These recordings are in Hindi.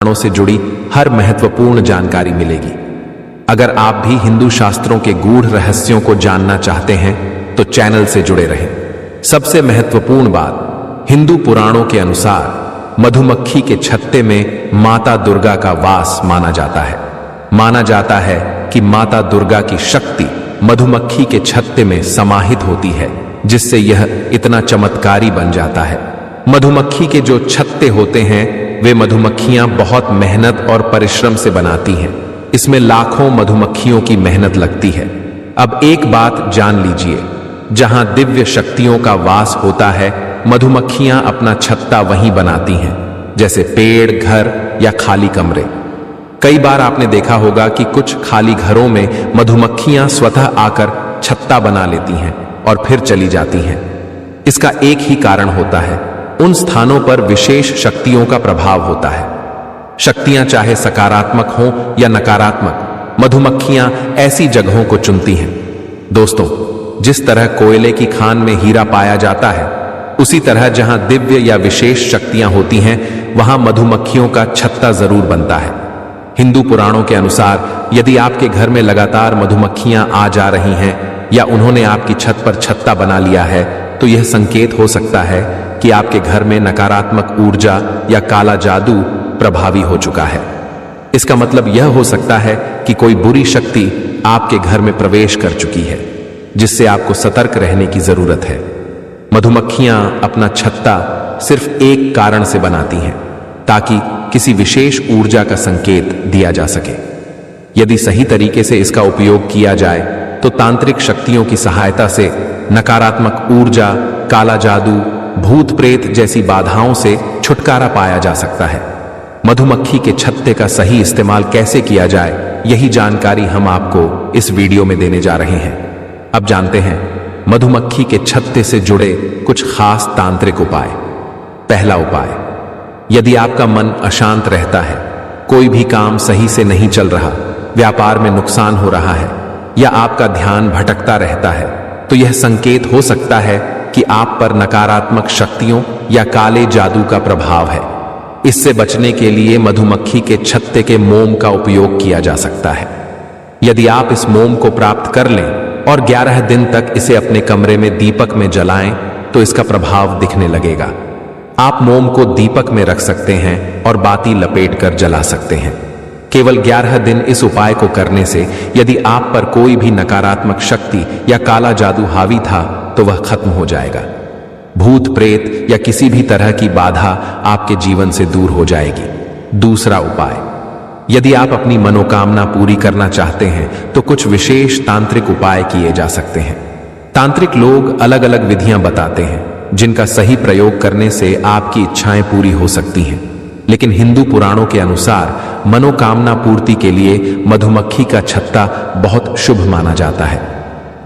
से जुड़ी हर महत्वपूर्ण जानकारी मिलेगी। अगर आप भी हिंदू शास्त्रों के गूढ़ रहस्यों को जानना चाहते हैं तो चैनल से जुड़े रहें। सबसे महत्वपूर्ण बात, हिंदू पुराणों के अनुसार मधुमक्खी के छत्ते में माता दुर्गा का वास माना जाता है। माना जाता है कि माता दुर्गा की शक्ति मधुमक्खी के छत्ते में समाहित होती है, जिससे यह इतना चमत्कारी बन जाता है। मधुमक्खी के जो छत्ते होते हैं वे मधुमक्खियां बहुत मेहनत और परिश्रम से बनाती हैं। इसमें लाखों मधुमक्खियों की मेहनत लगती है। अब एक बात जान लीजिए, जहां दिव्य शक्तियों का वास होता है, मधुमक्खियां अपना छत्ता वहीं बनाती हैं, जैसे पेड़, घर या खाली कमरे। कई बार आपने देखा होगा कि कुछ खाली घरों में मधुमक्खियां स्वतः आकर छत्ता बना लेती हैं और फिर चली जाती हैं। इसका एक ही कारण होता है, उन स्थानों पर विशेष शक्तियों का प्रभाव होता है। शक्तियां चाहे सकारात्मक हों या नकारात्मक, मधुमक्खियां ऐसी जगहों को चुनती हैं। दोस्तों, जिस तरह कोयले की खान में हीरा पाया जाता है, उसी तरह जहां दिव्य या विशेष शक्तियां होती हैं, वहां मधुमक्खियों का छत्ता जरूर बनता है। हिंदू पुराणों के अनुसार यदि आपके घर में लगातार मधुमक्खियां आ जा रही हैं या उन्होंने आपकी छत पर छत्ता बना लिया है, तो यह संकेत हो सकता है कि आपके घर में नकारात्मक ऊर्जा या काला जादू प्रभावी हो चुका है। इसका मतलब यह हो सकता है कि कोई बुरी शक्ति आपके घर में प्रवेश कर चुकी है, जिससे आपको सतर्क रहने की जरूरत है। मधुमक्खियां अपना छत्ता सिर्फ एक कारण से बनाती हैं, ताकि किसी विशेष ऊर्जा का संकेत दिया जा सके। यदि सही तरीके से इसका उपयोग किया जाए तो तांत्रिक शक्तियों की सहायता से नकारात्मक ऊर्जा, काला जादू, भूत प्रेत जैसी बाधाओं से छुटकारा पाया जा सकता है। मधुमक्खी के छत्ते का सही इस्तेमाल कैसे किया जाए, यही जानकारी हम आपको इस वीडियो में देने जा रहे हैं। अब जानते हैं मधुमक्खी के छत्ते से जुड़े कुछ खास तांत्रिक उपाय। पहला उपाय, यदि आपका मन अशांत रहता है, कोई भी काम सही से नहीं चल रहा, व्यापार में नुकसान हो रहा है या आपका ध्यान भटकता रहता है, तो यह संकेत हो सकता है कि आप पर नकारात्मक शक्तियों या काले जादू का प्रभाव है। इससे बचने के लिए मधुमक्खी के छत्ते के मोम का उपयोग किया जा सकता है। यदि आप इस मोम को प्राप्त कर लें और 11 दिन तक इसे अपने कमरे में दीपक में जलाएं, तो इसका प्रभाव दिखने लगेगा। आप मोम को दीपक में रख सकते हैं और बाती लपेट कर जला सकते हैं। केवल 11 दिन इस उपाय को करने से यदि आप पर कोई भी नकारात्मक शक्ति या काला जादू हावी था तो वह खत्म हो जाएगा। भूत प्रेत या किसी भी तरह की बाधा आपके जीवन से दूर हो जाएगी। दूसरा उपाय, यदि आप अपनी मनोकामना पूरी करना चाहते हैं तो कुछ विशेष तांत्रिक उपाय किए जा सकते हैं। तांत्रिक लोग अलग अलग विधियां बताते हैं, जिनका सही प्रयोग करने से आपकी इच्छाएं पूरी हो सकती हैं। लेकिन हिंदू पुराणों के अनुसार मनोकामना पूर्ति के लिए मधुमक्खी का छत्ता बहुत शुभ माना जाता है।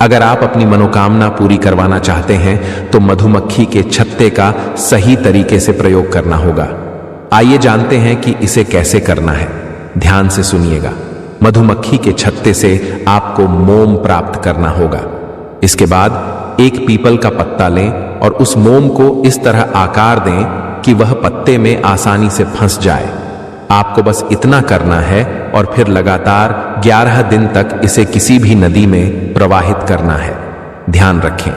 अगर आप अपनी मनोकामना पूरी करवाना चाहते हैं तो मधुमक्खी के छत्ते का सही तरीके से प्रयोग करना होगा। आइए जानते हैं कि इसे कैसे करना है। ध्यान से सुनिएगा। मधुमक्खी के छत्ते से आपको मोम प्राप्त करना होगा। इसके बाद एक पीपल का पत्ता लें और उस मोम को इस तरह आकार दें कि वह पत्ते में आसानी से फंस जाए। आपको बस इतना करना है और फिर लगातार 11 दिन तक इसे किसी भी नदी में प्रवाहित करना है। ध्यान रखें,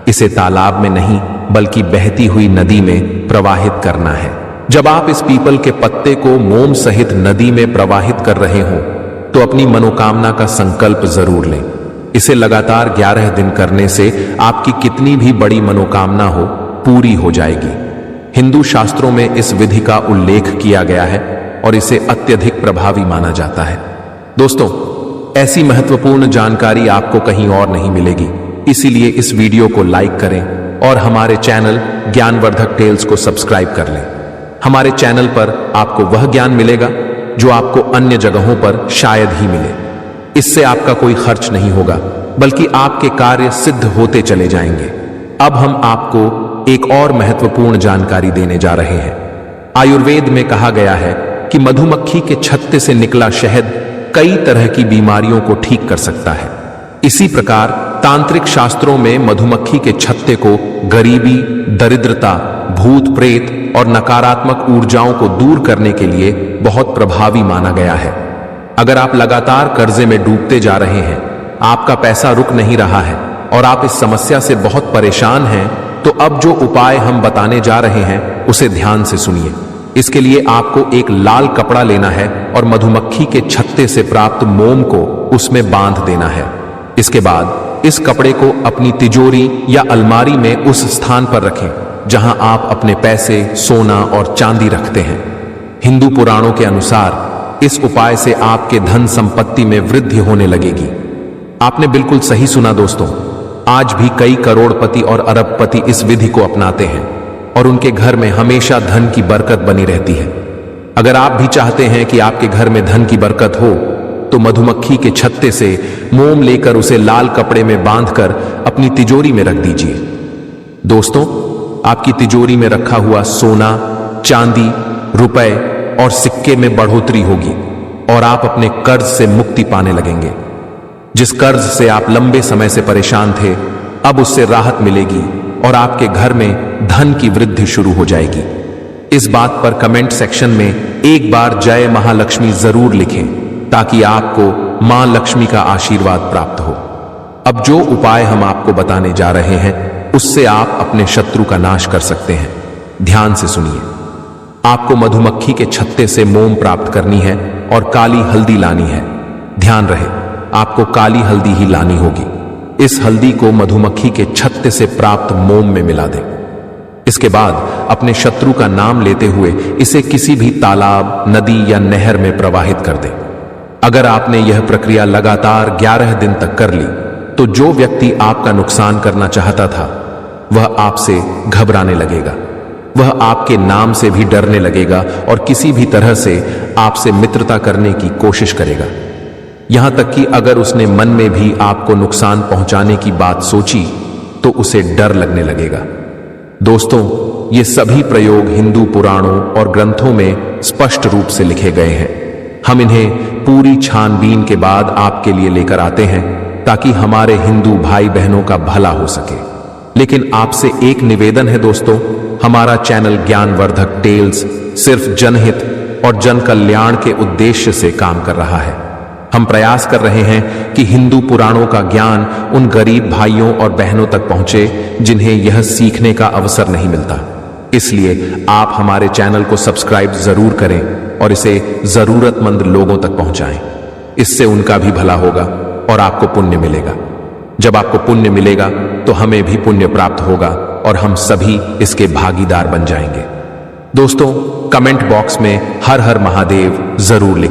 इसे तालाब में नहीं बल्कि बहती हुई नदी में प्रवाहित करना है। जब आप इस पीपल के पत्ते को मोम सहित नदी में प्रवाहित कर रहे हों तो अपनी मनोकामना का संकल्प जरूर लें। इसे लगातार 11 दिन करने से आपकी कितनी भी बड़ी मनोकामना हो, पूरी हो जाएगी। हिंदू शास्त्रों में इस विधि का उल्लेख किया गया है और इसे अत्यधिक प्रभावी माना जाता है। दोस्तों, ऐसी महत्वपूर्ण जानकारी आपको कहीं और नहीं मिलेगी, इसीलिए इस वीडियो को लाइक करें और हमारे चैनल ज्ञानवर्धक टेल्स को सब्सक्राइब कर लें। हमारे चैनल पर आपको वह ज्ञान मिलेगा जो आपको अन्य जगहों पर शायद ही मिले। इससे आपका कोई खर्च नहीं होगा, बल्कि आपके कार्य सिद्ध होते चले जाएंगे। अब हम आपको एक और महत्वपूर्ण जानकारी देने जा रहे हैं। आयुर्वेद में कहा गया है कि मधुमक्खी के छत्ते से निकला शहद कई तरह की बीमारियों को ठीक कर सकता है। इसी प्रकार तांत्रिक शास्त्रों में मधुमक्खी के छत्ते को गरीबी, दरिद्रता, भूत प्रेत और नकारात्मक ऊर्जाओं को दूर करने के लिए बहुत प्रभावी माना गया है। अगर आप लगातार कर्जे में डूबते जा रहे हैं, आपका पैसा रुक नहीं रहा है और आप इस समस्या से बहुत परेशान हैं, तो अब जो उपाय हम बताने जा रहे हैं उसे ध्यान से सुनिए। इसके लिए आपको एक लाल कपड़ा लेना है और मधुमक्खी के छत्ते से प्राप्त मोम को उसमें बांध देना है। इसके बाद इस कपड़े को अपनी तिजोरी या अलमारी में उस स्थान पर रखें जहां आप अपने पैसे, सोना और चांदी रखते हैं। हिंदू पुराणों के अनुसार इस उपाय से आपके धन संपत्ति में वृद्धि होने लगेगी। आपने बिल्कुल सही सुना दोस्तों, आज भी कई करोड़पति और अरबपति इस विधि को अपनाते हैं और उनके घर में हमेशा धन की बरकत बनी रहती है। अगर आप भी चाहते हैं कि आपके घर में धन की बरकत हो, तो मधुमक्खी के छत्ते से मोम लेकर उसे लाल कपड़े में बांधकर अपनी तिजोरी में रख दीजिए। दोस्तों, आपकी तिजोरी में रखा हुआ सोना, चांदी, रुपए और सिक्के में बढ़ोतरी होगी और आप अपने कर्ज से मुक्ति पाने लगेंगे। जिस कर्ज से आप लंबे समय से परेशान थे, अब उससे राहत मिलेगी और आपके घर में धन की वृद्धि शुरू हो जाएगी। इस बात पर कमेंट सेक्शन में एक बार जय महालक्ष्मी जरूर लिखें ताकि आपको मां लक्ष्मी का आशीर्वाद प्राप्त हो। अब जो उपाय हम आपको बताने जा रहे हैं, उससे आप अपने शत्रु का नाश कर सकते हैं। ध्यान से सुनिए। आपको मधुमक्खी के छत्ते से मोम प्राप्त करनी है और काली हल्दी लानी है। ध्यान रहे, आपको काली हल्दी ही लानी होगी। इस हल्दी को मधुमक्खी के छत्ते से प्राप्त मोम में मिला दें। इसके बाद अपने शत्रु का नाम लेते हुए इसे किसी भी तालाब, नदी या नहर में प्रवाहित कर दें। अगर आपने यह प्रक्रिया लगातार 11 दिन तक कर ली, तो जो व्यक्ति आपका नुकसान करना चाहता था, वह आपसे घबराने लगेगा। वह आपके नाम से भी डरने लगेगा और किसी भी तरह से आपसे मित्रता करने की कोशिश करेगा। यहां तक कि अगर उसने मन में भी आपको नुकसान पहुंचाने की बात सोची, तो उसे डर लगने लगेगा। दोस्तों, ये सभी प्रयोग हिंदू पुराणों और ग्रंथों में स्पष्ट रूप से लिखे गए हैं। हम इन्हें पूरी छानबीन के बाद आपके लिए लेकर आते हैं ताकि हमारे हिंदू भाई बहनों का भला हो सके। लेकिन आपसे एक निवेदन है दोस्तों, हमारा चैनल ज्ञानवर्धक टेल्स सिर्फ जनहित और जन कल्याण के उद्देश्य से काम कर रहा है। हम प्रयास कर रहे हैं कि हिंदू पुराणों का ज्ञान उन गरीब भाइयों और बहनों तक पहुंचे जिन्हें यह सीखने का अवसर नहीं मिलता। इसलिए आप हमारे चैनल को सब्सक्राइब जरूर करें और इसे जरूरतमंद लोगों तक पहुंचाएं। इससे उनका भी भला होगा और आपको पुण्य मिलेगा। जब आपको पुण्य मिलेगा तो हमें भी पुण्य प्राप्त होगा और हम सभी इसके भागीदार बन जाएंगे। दोस्तों, कमेंट बॉक्स में हर हर महादेव जरूर लिखें।